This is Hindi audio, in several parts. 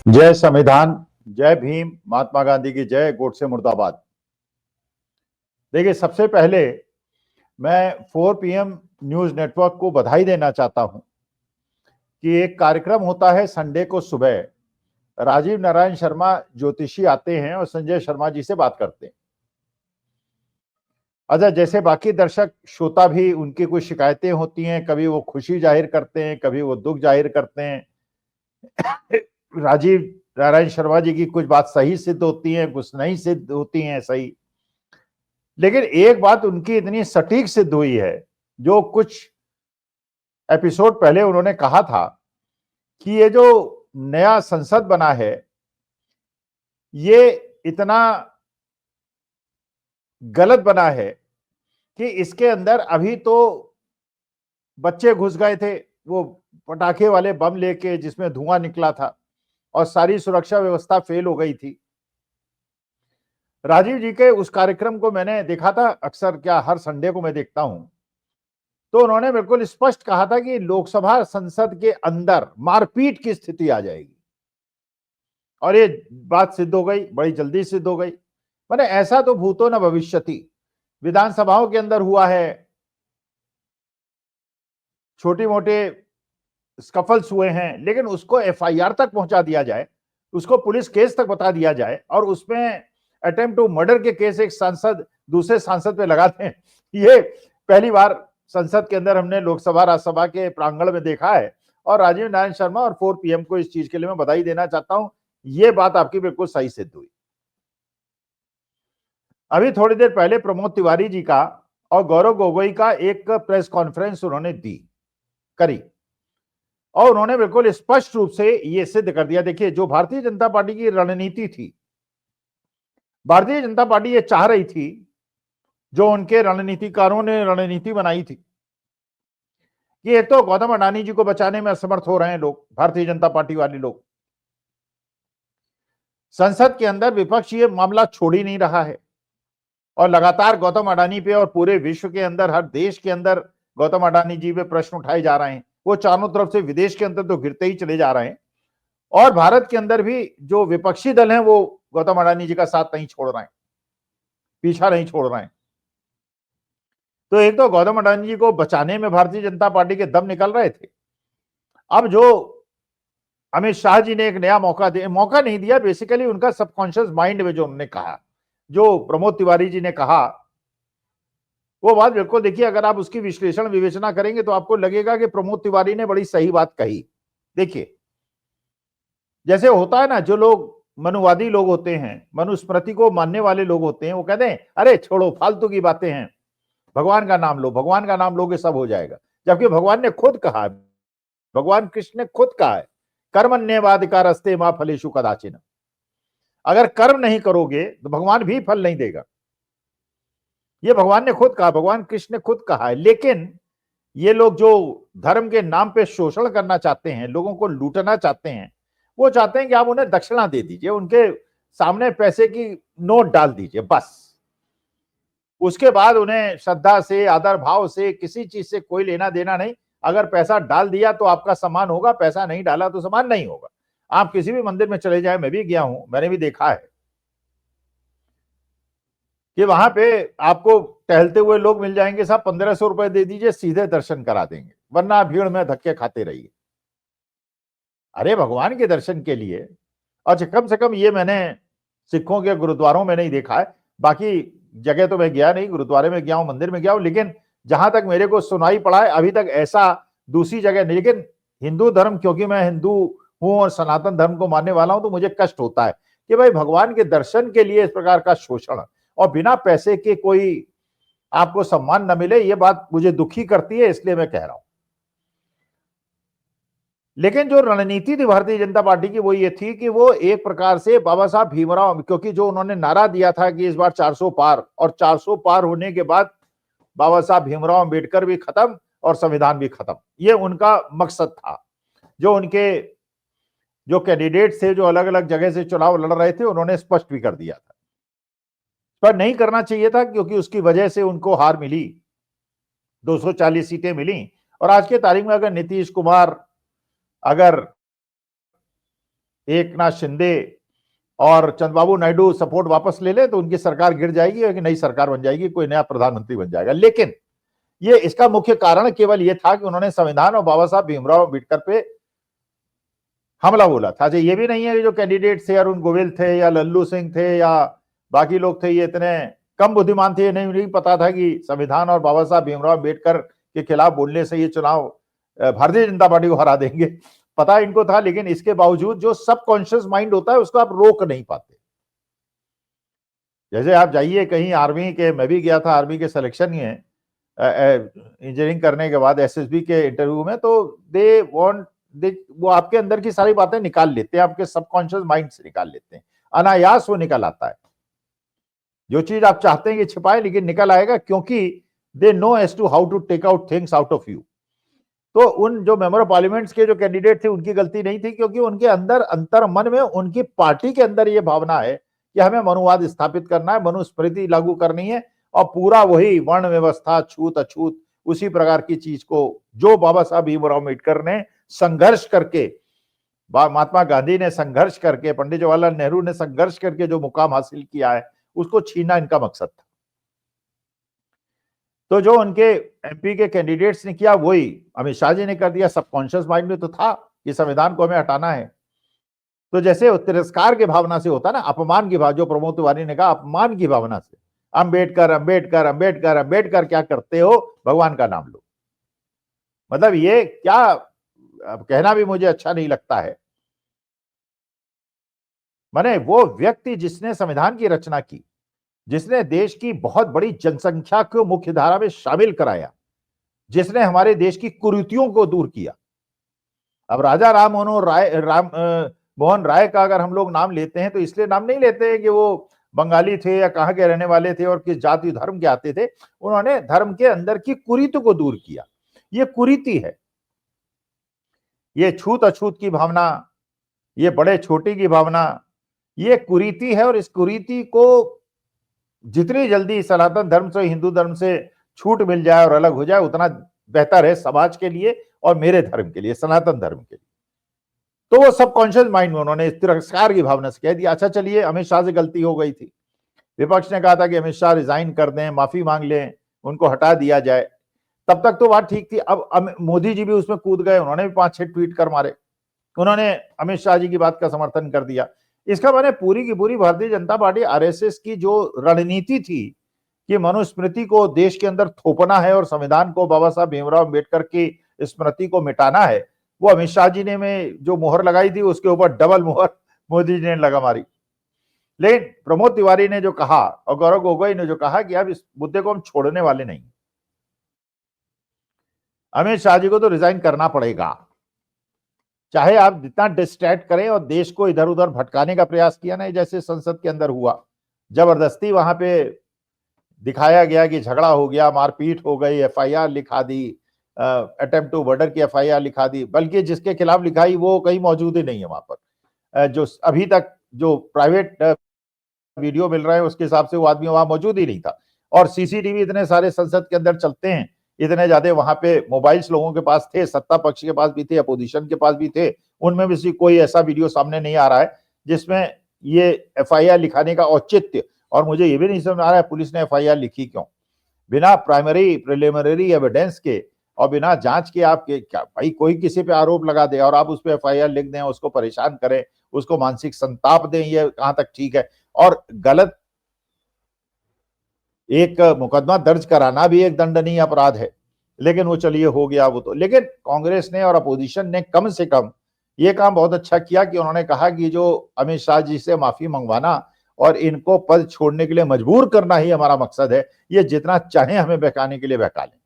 जय संविधान, जय भीम, महात्मा गांधी की जय, गोडसे मुर्दाबाद। देखिए, सबसे पहले मैं 4 PM न्यूज नेटवर्क को बधाई देना चाहता हूं कि एक कार्यक्रम होता है संडे को सुबह, राजीव नारायण शर्मा ज्योतिषी आते हैं और संजय शर्मा जी से बात करते हैं। अच्छा, जैसे बाकी दर्शक श्रोता भी, उनकी कुछ शिकायतें होती हैं, कभी वो खुशी जाहिर करते हैं, कभी वो दुख जाहिर करते हैं। राजीव नारायण शर्मा जी की कुछ बात सही सिद्ध होती है, कुछ नहीं सिद्ध होती हैं सही, लेकिन एक बात उनकी इतनी सटीक सिद्ध हुई है, जो कुछ एपिसोड पहले उन्होंने कहा था कि ये जो नया संसद बना है, ये इतना गलत बना है कि इसके अंदर अभी तो बच्चे घुस गए थे, वो पटाखे वाले बम लेके, जिसमें धुआं निकला था और सारी सुरक्षा व्यवस्था फेल हो गई थी। राजीव जी के उस कार्यक्रम को मैंने देखा था, अक्सर क्या हर संडे को मैं देखता हूं, तो उन्होंने बिल्कुल स्पष्ट कहा था कि लोकसभा संसद के अंदर मारपीट की स्थिति आ जाएगी, और ये बात सिद्ध हो गई, बड़ी जल्दी सिद्ध हो गई। मैंने ऐसा तो भूतो न भविष्यति, विधानसभाओं के अंदर हुआ है, छोटे मोटे स्कफल्स हुए हैं, लेकिन उसको FIR तक पहुंचा दिया जाए, उसको पुलिस केस तक बता दिया जाए, और उसमें अटेम्प्ट टू मर्डर के केस एक सांसद दूसरे सांसद पे लगाते हैं, ये पहली बार संसद के अंदर हमने लोकसभा राज्यसभा के प्रांगण में देखा है। और राजीव नारायण शर्मा और 4 PM को इस चीज के लिए मैं बधाई देना चाहता हूं। ये बात आपकी बिल्कुल सही सिद्ध हुई। अभी थोड़ी देर पहले प्रमोद तिवारी जी का और गौरव गोगोई का एक प्रेस कॉन्फ्रेंस उन्होंने करी, और उन्होंने बिल्कुल स्पष्ट रूप से यह सिद्ध कर दिया। देखिए, जो भारतीय जनता पार्टी की रणनीति थी, भारतीय जनता पार्टी ये चाह रही थी, जो उनके रणनीतिकारों ने रणनीति बनाई थी, कि एक तो गौतम अडानी जी को बचाने में असमर्थ हो रहे हैं लोग, भारतीय जनता पार्टी वाले लोग, संसद के अंदर विपक्ष ये मामला छोड़ ही नहीं रहा है, और लगातार गौतम अडानी पे और पूरे विश्व के अंदर, हर देश के अंदर गौतम अडानी जी पे प्रश्न उठाए जा रहे हैं। वो चारों तरफ से विदेश के अंदर तो गिरते ही चले जा रहे हैं, और भारत के अंदर भी जो विपक्षी दल हैं वो गौतम अडानी जी का साथ नहीं छोड़ रहे हैं, पीछा नहीं छोड़ रहे हैं। तो एक तो गौतम अडानी जी को बचाने में भारतीय जनता पार्टी के दम निकल रहे थे। अब जो अमित शाह जी ने एक नया मौका नहीं दिया, बेसिकली उनका सबकॉन्शियस माइंड में जो उन्होंने कहा, जो प्रमोद तिवारी जी ने कहा, वो बात बिल्कुल, देखिए, अगर आप उसकी विश्लेषण विवेचना करेंगे तो आपको लगेगा कि प्रमोद तिवारी ने बड़ी सही बात कही। देखिए, जैसे होता है ना, जो लोग मनुवादी लोग होते हैं, मनुस्मृति को मानने वाले लोग होते हैं, वो कहते हैं अरे छोड़ो, फालतू की बातें हैं, भगवान का नाम लो, भगवान का नाम लोगे सब हो जाएगा। जबकि भगवान ने खुद कहा, भगवान कृष्ण ने खुद कहा है, कर्मण्येवाधिकारस्ते मा फलेषु कदाचन। अगर कर्म नहीं करोगे तो भगवान भी फल नहीं देगा, ये भगवान ने खुद कहा, भगवान कृष्ण ने खुद कहा है। लेकिन ये लोग जो धर्म के नाम पे शोषण करना चाहते हैं, लोगों को लूटना चाहते हैं, वो चाहते हैं कि आप उन्हें दक्षिणा दे दीजिए, उनके सामने पैसे की नोट डाल दीजिए, बस। उसके बाद उन्हें श्रद्धा से, आदर भाव से, किसी चीज से कोई लेना देना नहीं। अगर पैसा डाल दिया तो आपका सम्मान होगा, पैसा नहीं डाला तो सम्मान नहीं होगा। आप किसी भी मंदिर में चले जाए, मैं भी गया हूं, मैंने भी देखा है कि वहां पे आपको टहलते हुए लोग मिल जाएंगे, साहब 1500 रुपए दे दीजिए, सीधे दर्शन करा देंगे, वरना भीड़ में धक्के खाते रहिए। अरे भगवान के दर्शन के लिए, और कम से कम ये मैंने सिखों के गुरुद्वारों में नहीं देखा है, बाकी जगह तो मैं गया नहीं, गुरुद्वारे में गया हूं, मंदिर में गया हूं, लेकिन जहां तक मेरे को सुनाई पड़ा है, अभी तक ऐसा दूसरी जगह नहीं। लेकिन हिंदू धर्म, क्योंकि मैं हिंदू हूं और सनातन धर्म को मानने वाला हूं, तो मुझे कष्ट होता है कि भाई भगवान के दर्शन के लिए इस प्रकार का शोषण और बिना पैसे के कोई आपको सम्मान न मिले, ये बात मुझे दुखी करती है, इसलिए मैं कह रहा हूं। लेकिन जो रणनीति थी भारतीय जनता पार्टी की, वो ये थी कि वो एक प्रकार से बाबा साहब भीमराव, क्योंकि जो उन्होंने नारा दिया था कि इस बार 400 पार, और 400 पार होने के बाद बाबा साहब भीमराव अंबेडकर भी खत्म और संविधान भी खत्म, ये उनका मकसद था। जो उनके जो कैंडिडेट थे, जो अलग अलग जगह से चुनाव लड़ रहे थे, उन्होंने स्पष्ट भी कर दिया था, पर नहीं करना चाहिए था, क्योंकि उसकी वजह से उनको हार मिली, 240 सीटें मिली। और आज के तारीख में अगर नीतीश कुमार, अगर एकनाथ शिंदे और चंद्रबाबू नायडू सपोर्ट वापस ले ले तो उनकी सरकार गिर जाएगी और नई सरकार बन जाएगी, कोई नया प्रधानमंत्री बन जाएगा। लेकिन ये इसका मुख्य कारण केवल ये था कि उन्होंने संविधान और बाबा साहब भीमराव अम्बेडकर पे हमला बोला था। ये भी नहीं है कि जो कैंडिडेट थे, अरुण गोविल थे या लल्लू सिंह थे या बाकी लोग थे, ये इतने कम बुद्धिमान थे, नहीं पता था कि संविधान और बाबा साहब भीमराव अम्बेडकर के खिलाफ बोलने से ये चुनाव भारतीय जनता पार्टी को हरा देंगे। पता इनको था, लेकिन इसके बावजूद जो सबकॉन्शियस माइंड होता है उसको आप रोक नहीं पाते। जैसे आप जाइए कहीं आर्मी के, मैं भी गया था आर्मी के सिलेक्शन में इंजीनियरिंग करने के बाद एसएसबी के इंटरव्यू में, तो वो आपके अंदर की सारी बातें निकाल लेते हैं, आपके सबकॉन्शियस माइंड से निकाल लेते हैं, अनायास वो निकल आता है। जो चीज आप चाहते हैं कि छिपाए, लेकिन निकल आएगा, क्योंकि they know as to how to take out things out of you. तो उन जो मेंबर ऑफ पार्लियामेंट्स के जो कैंडिडेट थे उनकी गलती नहीं थी, क्योंकि उनके अंदर अंतर मन में उनकी पार्टी के अंदर ये भावना है कि हमें मनुवाद स्थापित करना है, मनुस्मृति लागू करनी है, और पूरा वही वर्ण व्यवस्था छूत अछूत उसी प्रकार की चीज को जो बाबा साहब भीमराव अम्बेडकर ने संघर्ष करके, महात्मा गांधी ने संघर्ष करके, पंडित जवाहरलाल नेहरू ने संघर्ष करके जो मुकाम हासिल किया है, उसको छीनना इनका मकसद था। तो जो उनके एमपी के कैंडिडेट्स ने किया वही अमित शाह जी ने कर दिया। सबकॉन्शियस माइंड में तो था कि संविधान को हमें हटाना है। तो जैसे तिरस्कार की भावना से होता ना, अपमान की भावना, जो प्रमोद तिवारी ने कहा अपमान की भावना से, अंबेडकर अंबेडकर अंबेडकर अंबेडकर क्या करते हो, भगवान का नाम लो। मतलब ये क्या कहना भी मुझे अच्छा नहीं लगता है। माने वो व्यक्ति जिसने संविधान की रचना की, जिसने देश की बहुत बड़ी जनसंख्या को मुख्य धारा में शामिल कराया, जिसने हमारे देश की कुरीतियों को दूर किया। अब राजा राम मोहन राय का अगर हम लोग नाम लेते हैं तो इसलिए नाम नहीं लेते हैं कि वो बंगाली थे या कहां के रहने वाले थे और किस जाति धर्म के आते थे। उन्होंने धर्म के अंदर की कुरीति को दूर किया। ये कुरीति है, ये छूत अछूत की भावना, ये बड़े छोटे की भावना, ये कुरीति है। और इस कुरीति को जितनी जल्दी सनातन धर्म से, हिंदू धर्म से छूट मिल जाए और अलग हो जाए, उतना बेहतर है समाज के लिए और मेरे धर्म के लिए, सनातन धर्म के लिए। तो वो सबकॉन्शियस माइंड में उन्होंने तिरस्कार की भावना से कह दिया, अच्छा चलिए अमित शाह से गलती हो गई थी। विपक्ष ने कहा था कि अमित शाह रिजाइन कर दें, माफी मांग लें, उनको हटा दिया जाए। तब तक तो बात ठीक थी। अब मोदी जी भी उसमें कूद गए, उन्होंने भी 5-6 ट्वीट कर मारे, उन्होंने अमित शाह जी की बात का समर्थन कर दिया। इसका माने पूरी की पूरी भारतीय जनता पार्टी आरएसएस की जो रणनीति थी कि मनुस्मृति को देश के अंदर थोपना है और संविधान को, बाबा साहब भीमराव अम्बेडकर की स्मृति को मिटाना है, वो अमित शाह जी ने में जो मोहर लगाई थी उसके ऊपर डबल मोहर मोदी जी ने लगा मारी। लेकिन प्रमोद तिवारी ने जो कहा और गौरव गोगोई ने जो कहा कि अब इस मुद्दे को हम छोड़ने वाले नहीं, अमित शाह जी को तो रिजाइन करना पड़ेगा, चाहे आप जितना डिस्ट्रैक्ट करें। और देश को इधर उधर भटकाने का प्रयास किया ना, जैसे संसद के अंदर हुआ, जबरदस्ती वहां पे दिखाया गया कि झगड़ा हो गया, मारपीट हो गई, एफआईआर लिखा दी, अटेम्प्ट टू मर्डर की एफआईआर लिखा दी, बल्कि जिसके खिलाफ लिखाई वो कहीं मौजूद ही नहीं है वहां पर। जो अभी तक जो प्राइवेट वीडियो मिल रहा है उसके हिसाब से वो आदमी वहां मौजूद ही नहीं था। और सीसीटीवी इतने सारे संसद के अंदर चलते हैं, इतने ज्यादा वहां पे मोबाइल्स लोगों के पास थे, सत्ता पक्ष के पास भी थे, अपोजिशन के पास भी थे, उनमें भी से कोई ऐसा वीडियो सामने नहीं आ रहा है जिसमें ये एफआईआर लिखाने का औचित्य। और मुझे ये भी नहीं समझ आ रहा है पुलिस ने एफआईआर लिखी क्यों, बिना प्राइमरी प्रिलिमिनरी एविडेंस के और बिना जांच के। आप क्या भाई, कोई किसी पे आरोप लगा दे और आप उस पर एफआईआर लिख दें, उसको परेशान करें, उसको मानसिक संताप दें, ये कहां तक ठीक है। और गलत एक मुकदमा दर्ज कराना भी एक दंडनीय अपराध है, लेकिन वो चलिए हो गया वो तो। लेकिन कांग्रेस ने और अपोजिशन ने कम से कम ये काम बहुत अच्छा किया कि उन्होंने कहा कि जो अमित शाह जी से माफी मंगवाना और इनको पद छोड़ने के लिए मजबूर करना ही हमारा मकसद है, ये जितना चाहे हमें बहकाने के लिए बहका लें।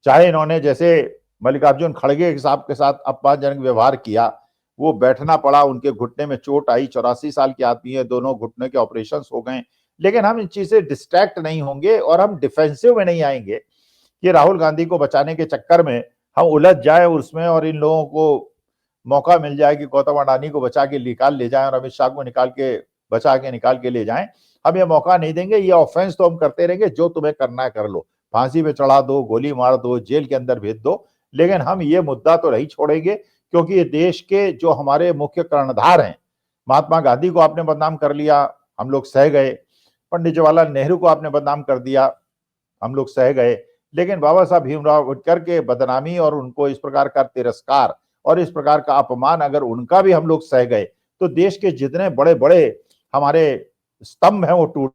चाहे इन्होंने जैसे मल्लिकार्जुन खड़गे साहब के साथ अपमानजनक व्यवहार किया, वो बैठना पड़ा, उनके घुटने में चोट आई, 84 साल के आदमी है, दोनों घुटने के ऑपरेशन हो गए। लेकिन हम इन चीज से डिस्ट्रैक्ट नहीं होंगे और हम डिफेंसिव में नहीं आएंगे कि राहुल गांधी को बचाने के चक्कर में हम उलझ जाए उसमें और इन लोगों को मौका मिल जाए कि गौतम अडानी को बचा के निकाल ले जाए और अमित शाह को बचा के निकाल के ले जाएं। हम ये मौका नहीं देंगे। ये ऑफेंस तो हम करते रहेंगे, जो तुम्हें करना है कर लो, फांसी पे चढ़ा दो, गोली मार दो, जेल के अंदर भेज दो, लेकिन हम ये मुद्दा तो नहीं छोड़ेंगे, क्योंकि ये देश के जो हमारे मुख्य कर्णधार हैं, महात्मा गांधी को आपने बदनाम कर लिया, हम लोग सह गए। पंडित जवाहरलाल नेहरू को आपने बदनाम कर दिया, हम लोग सह गए। लेकिन बाबा साहब भीमराव अम्बेडकर के बदनामी और उनको इस प्रकार का तिरस्कार और इस प्रकार का अपमान अगर उनका भी हम लोग सह गए, तो देश के जितने बड़े बड़े हमारे स्तंभ हैं वो टूट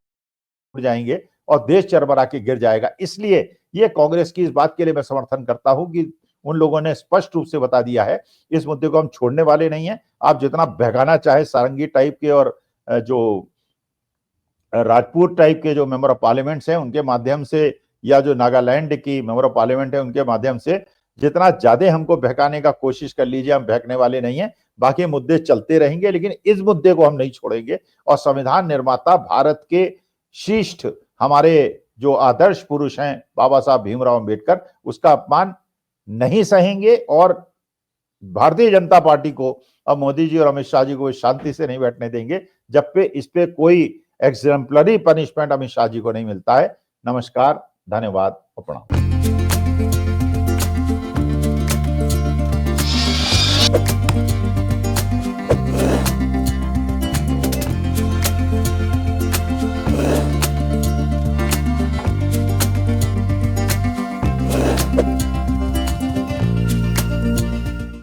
जाएंगे और देश चरमरा के गिर जाएगा। इसलिए ये कांग्रेस की इस बात के लिए मैं समर्थन करता हूं कि उन लोगों ने स्पष्ट रूप से बता दिया है, इस मुद्दे को हम छोड़ने वाले नहीं हैं। आप जितना बहकाना चाहे सारंगी टाइप के और जो राजपूत टाइप के जो मेंबर ऑफ पार्लियामेंट्स हैं उनके माध्यम से, या जो नागालैंड की मेंबर ऑफ पार्लियामेंट है उनके माध्यम से जितना ज्यादा हमको बहकाने का कोशिश कर लीजिए, हम बहकने वाले नहीं हैं। बाकी मुद्दे चलते रहेंगे, लेकिन इस मुद्दे को हम नहीं छोड़ेंगे। और संविधान निर्माता भारत के श्रेष्ठ हमारे जो आदर्श पुरुष हैं बाबा साहब भीमराव अम्बेडकर, उसका अपमान नहीं सहेंगे। और भारतीय जनता पार्टी को अब मोदी जी और अमित शाह जी को शांति से नहीं बैठने देंगे जब पे इस पे कोई एग्जाम्पलरी पनिशमेंट अमित शाह जी को नहीं मिलता है। नमस्कार, धन्यवाद और प्रणाम।